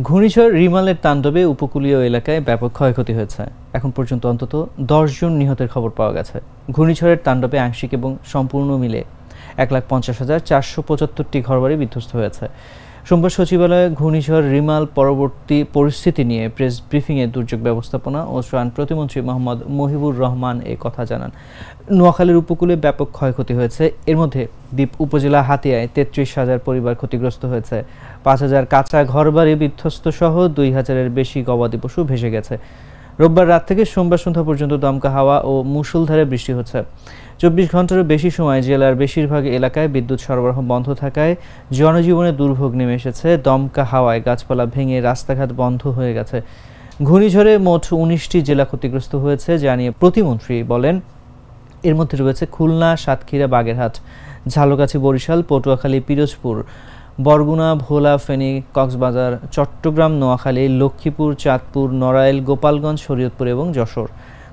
ঘূর্ণিঝড় রিমালের তাণ্ডবে উপকূলীয় এলাকায় ব্যাপক ক্ষয়ক্ষতি হয়েছে। এখন পর্যন্ত অন্তত ১০ জন নিহতের খবর পাওয়া গেছে। ঘূর্ণিঝড়ের তাণ্ডবে আংশিক এবং সম্পূর্ণ মিলে ১,৫০,৪৭৫টি ঘরবাড়ি বিধ্বস্ত হয়েছে। সোমবার সচিবালয়ে ঘূর্ণিঝড় রিমাল পরবর্তী পরিস্থিতি নিয়ে প্রেস ব্রিফিংয়ে দুর্যোগ ব্যবস্থাপনা ও ত্রাণ প্রতিমন্ত্রী মোহাম্মদ মহিবুর রহমান এ কথা জানান। নোয়াখালীর উপকূলে ব্যাপক ক্ষয়ক্ষতি হয়েছে। এর মধ্যে দ্বীপ উপজেলা হাতিয়ায় ৩৩,০০০ পরিবার ক্ষতিগ্রস্ত হয়েছে। ৫,০০০ কাঁচা ঘরবাড়ি বিধ্বস্ত সহ ২,০০০-এর বেশি গবাদি পশু ভেসে গেছে। রোববার রাত থেকে সোমবার সন্ধ্যা পর্যন্ত দমকা হাওয়া ও মুষলধারে বৃষ্টি হচ্ছে। ২৪ ঘন্টারও বেশি সময় জেলার বেশিরভাগ এলাকায় বিদ্যুৎ সরবরাহ বন্ধ থাকায় জনজীবনে দুর্ভোগ নেমে এসেছে। দমকা হাওয়ায় গাছপালা ভেঙে রাস্তাঘাট বন্ধ হয়ে গেছে। ঘূর্ণিঝড়ে মোট ১৯টি জেলা ক্ষতিগ্রস্ত হয়েছে জানিয়ে প্রতিমন্ত্রী বলেন, এর মধ্যে রয়েছে খুলনা, সাতক্ষীরা, বাগেরহাট, ঝালকাঠি, বরিশাল, পটুয়াখালী, পিরোজপুর, বরগুনা, ভোলা, ফেনী, কক্সবাজার, চট্টগ্রাম, নোয়াখালী, লক্ষ্মীপুর, চাঁদপুর, নড়াইল, গোপালগঞ্জ, শরীয়তপুর এবং যশোর।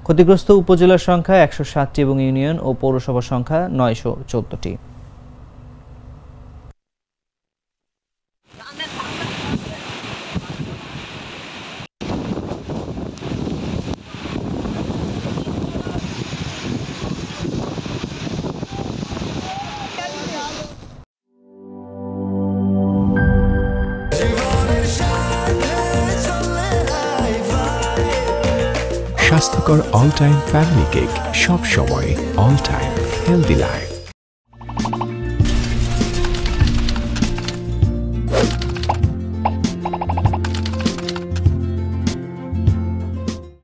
ক্ষতিগ্রস্ত উপজেলার সংখ্যা ১৬০টি এবং ইউনিয়ন ও পৌরসভার সংখ্যা ৯১৪টি। স্বাস্থ্যকর অল টাইম ফ্যামিলি কেক, সব সময় অল টাইম হেলদি লাইফ।